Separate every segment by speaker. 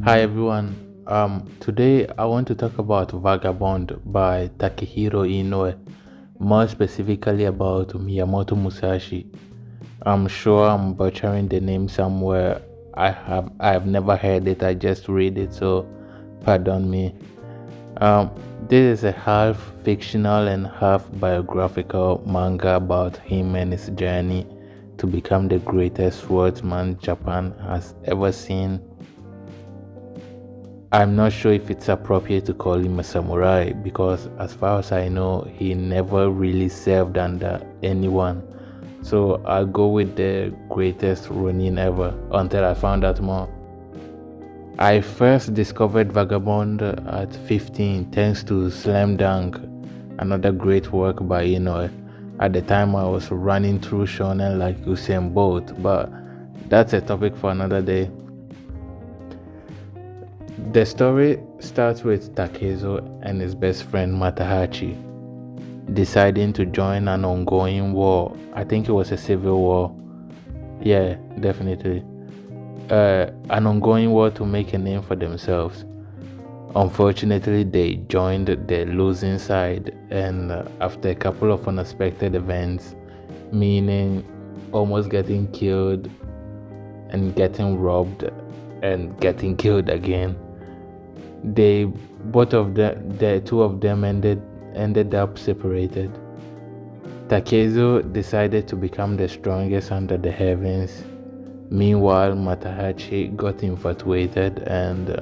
Speaker 1: Hi everyone. Today I want to talk about Vagabond by Takehiro Inoue, more specifically about Miyamoto Musashi. I'm sure I'm butchering the name somewhere. I have never heard it. I just read it, so pardon me. Um, this is a half fictional and half biographical manga about him and his journey to become the greatest swordsman Japan has ever seen. I'm not sure if it's appropriate to call him a samurai because, as far as I know, he never really served under anyone. So I'll go with the greatest Ronin ever until I found out more. I first discovered Vagabond at 15 thanks to Slam Dunk, another great work by Inoue. At the time, I was running through shonen like Usain Bolt, but that's a topic for another day. The story starts with Takezo and his best friend Matahachi deciding to join an ongoing war. I think it was a civil war. Yeah, definitely. An ongoing war to make a name for themselves. Unfortunately, they joined the losing side, and after a couple of unexpected events, meaning almost getting killed and getting robbed and getting killed again, they both of the two of them ended up separated. Takezo decided to become the strongest under the heavens. Meanwhile, Matahachi got infatuated and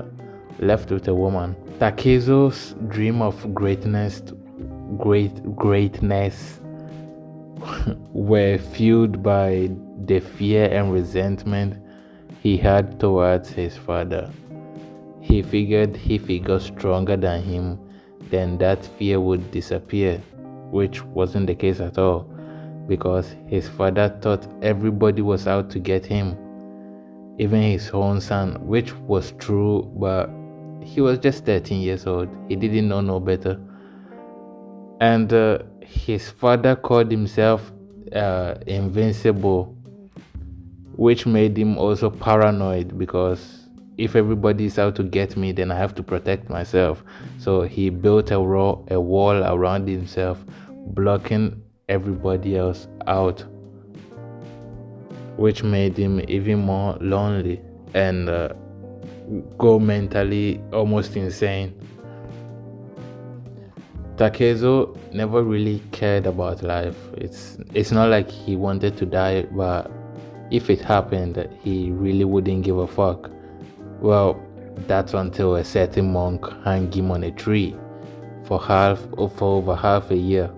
Speaker 1: left with a woman. Takezo's dream of greatness were fueled by the fear and resentment he had towards his father. He figured if he got stronger than him, then that fear would disappear, which wasn't the case at all, because his father thought everybody was out to get him, even his own son, which was true, but he was just 13 years old. He didn't know no better. And his father called himself invincible, which made him also paranoid because if everybody is out to get me, then I have to protect myself. So he built a wall around himself, blocking everybody else out, which made him even more lonely and go mentally almost insane. Takezo never really cared about life. It's not like he wanted to die, but if it happened, he really wouldn't give a fuck. Well, that's until a certain monk hung him on a tree for over half a year.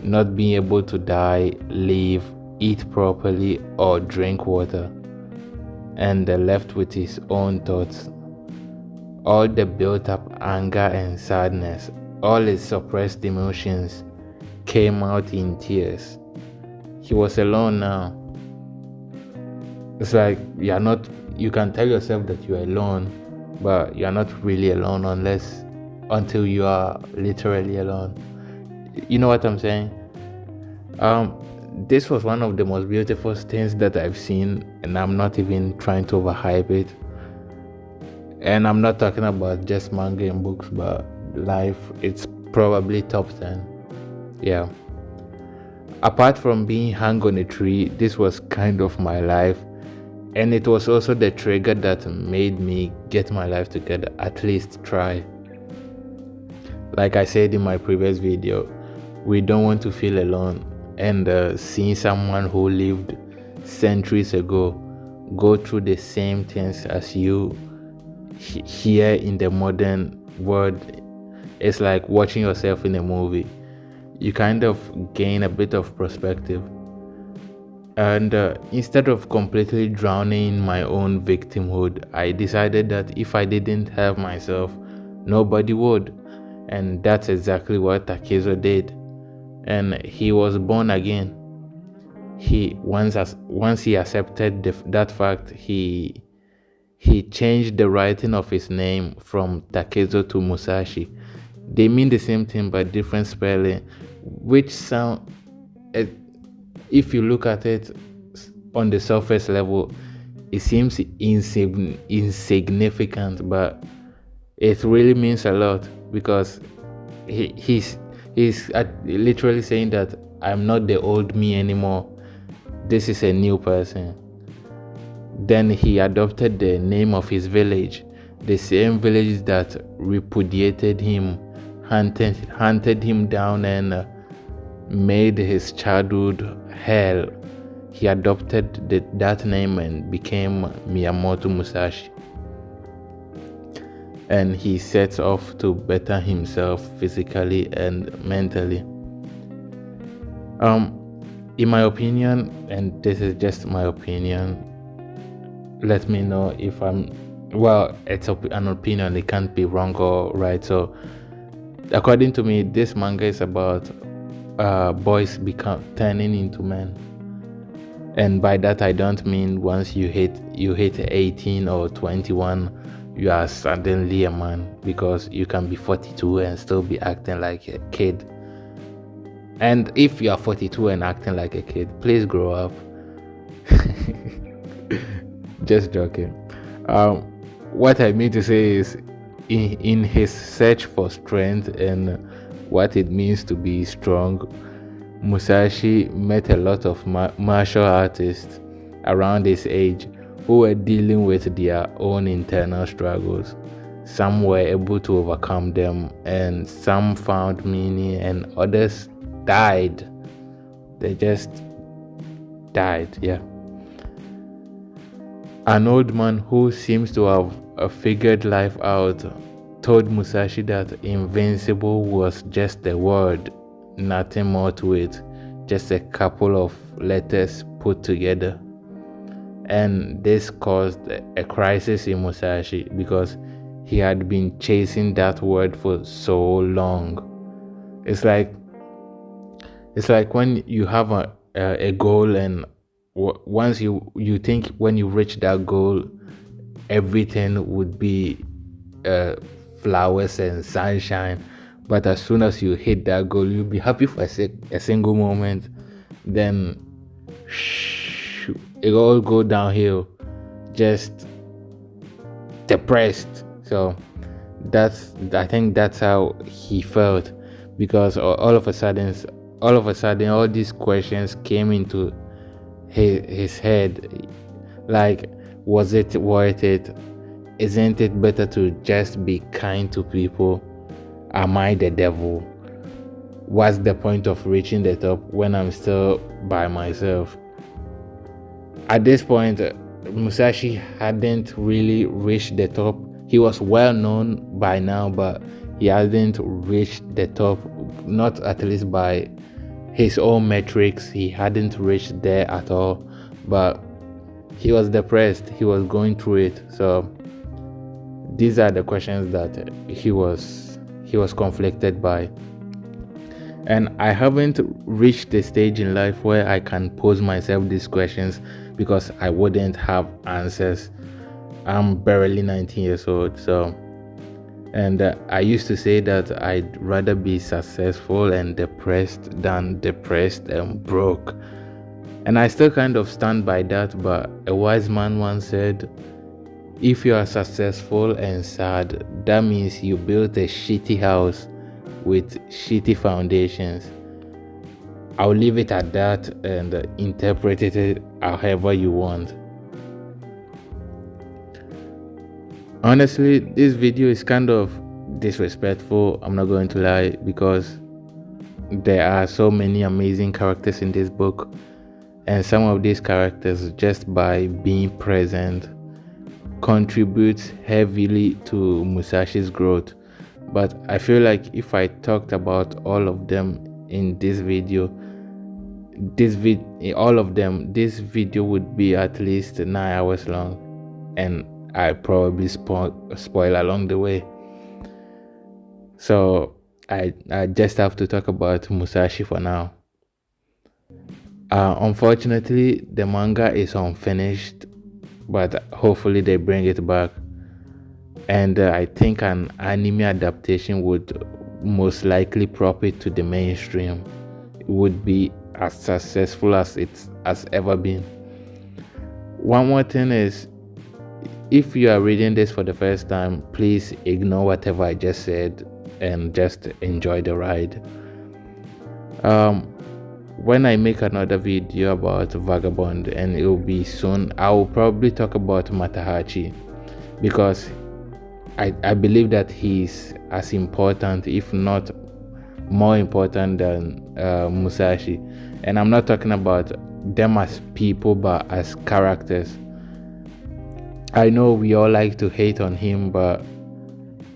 Speaker 1: Not being able to die, live, eat properly, or drink water, and left with his own thoughts. All the built up anger and sadness, all his suppressed emotions came out in tears. He was alone now. It's like you can tell yourself that you're alone, but you're not really alone until you are literally alone. You know what I'm saying? This was one of the most beautiful things that I've seen, and I'm not even trying to overhype it. And I'm not talking about just manga and books, but life, it's probably top 10. Yeah. Apart from being hung on a tree, this was kind of my life. And it was also the trigger that made me get my life together, at least try. Like I said in my previous video, we don't want to feel alone. And seeing someone who lived centuries ago go through the same things as you here in the modern world, it's like watching yourself in a movie. You kind of gain a bit of perspective. And instead of completely drowning in my own victimhood, I decided that if I didn't have myself, nobody would. And that's exactly what Takezo did. And he was born again. Once he accepted that fact, he changed the writing of his name from Takezo to Musashi. They mean the same thing but different spelling, which if you look at it on the surface level, it seems insignificant, but it really means a lot because he's literally saying that I'm not the old me anymore. This is a new person. Then he adopted the name of his village, the same village that repudiated him, hunted him down, and made his childhood hell. He adopted that name and became Miyamoto Musashi. And he sets off to better himself physically and mentally. In my opinion, and this is just my opinion, let me know if it's an opinion, it can't be wrong or right. So according to me, this manga is about boys turning into men. And by that I don't mean once you hit 18 or 21 you are suddenly a man, because you can be 42 and still be acting like a kid. And if you are 42 and acting like a kid, please grow up. Just joking. What I mean to say is, in his search for strength and what it means to be strong, Musashi met a lot of martial artists around his age who were dealing with their own internal struggles. Some were able to overcome them, and some found meaning, and others died. They just died, yeah. An old man who seems to have figured life out told Musashi that invincible was just a word, nothing more to it, just a couple of letters put together. And this caused a crisis in Musashi because he had been chasing that word for so long. It's like when you have a goal, and once you think when you reach that goal everything would be flowers and sunshine, but as soon as you hit that goal you'll be happy for a single moment, then it all go downhill, just depressed. So I think that's how he felt, because all of a sudden all these questions came into his head, like, was it worth it? Isn't it better to just be kind to people? Am I the devil? What's the point of reaching the top when I'm still by myself? At this point, Musashi hadn't really reached the top. He was well known by now, but he hadn't reached the top, not at least by his own metrics. He hadn't reached there at all, but he was depressed. He was going through it. So these are the questions that he was conflicted by. And I haven't reached the stage in life where I can pose myself these questions, because I wouldn't have answers. I'm barely 19 years old, and I used to say that I'd rather be successful and depressed than depressed and broke. And I still kind of stand by that, but a wise man once said, if you are successful and sad, that means you built a shitty house with shitty foundations. I'll leave it at that and interpret it however you want. Honestly, this video is kind of disrespectful, I'm not going to lie, because there are so many amazing characters in this book, and some of these characters, just by being present, contributes heavily to Musashi's growth. But I feel like if I talked about all of them in this video, this video would be at least 9 hours long, and I probably spoil along the way. So I just have to talk about Musashi for now. Unfortunately, the manga is unfinished, but hopefully they bring it back. And I think an anime adaptation would most likely prop it to the mainstream. It would be as successful as it has ever been. One more thing is, if you are reading this for the first time, please ignore whatever I just said and just enjoy the ride. When I make another video about Vagabond, and it will be soon, I will probably talk about Matahachi, because I believe that he's as important, if not more important, than Musashi. And I'm not talking about them as people, but as characters. I know we all like to hate on him, but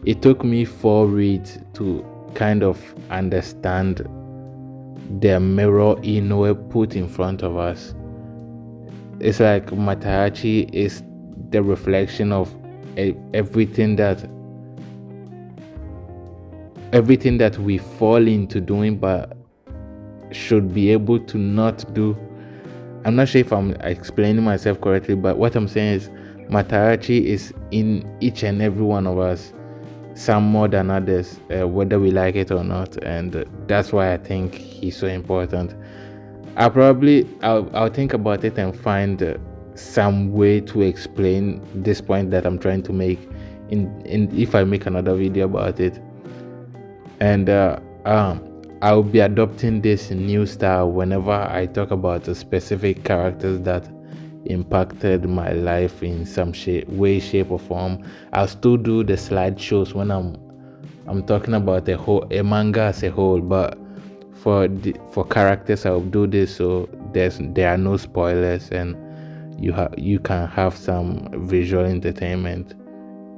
Speaker 1: it took me 4 reads to kind of understand the mirror Inoue put in front of us. It's like Matahachi is the reflection of everything that we fall into doing but should be able to not do. I'm not sure if I'm explaining myself correctly, but what I'm saying is Matahachi is in each and every one of us, some more than others, whether we like it or not, and that's why I think he's so important. I'll think about it and find some way to explain this point that I'm trying to make in if I make another video about it. And I'll be adopting this new style whenever I talk about specific characters that impacted my life in some way, shape or form. I'll still do the slideshows when I'm talking about a manga as a whole, but for characters I'll do this so there are no spoilers, and you can have some visual entertainment,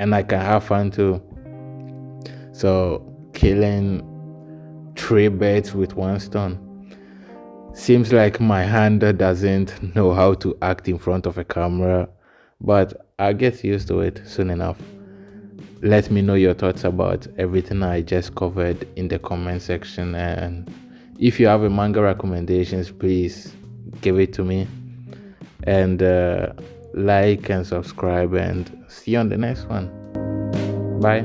Speaker 1: and I can have fun too. So killing 3 birds with 1 stone. Seems like my hand doesn't know how to act in front of a camera, but I'll get used to it soon enough. Let me know your thoughts about everything I just covered in the comment section, and if you have a manga recommendations, please give it to me, and like and subscribe, and see you on the next one. Bye.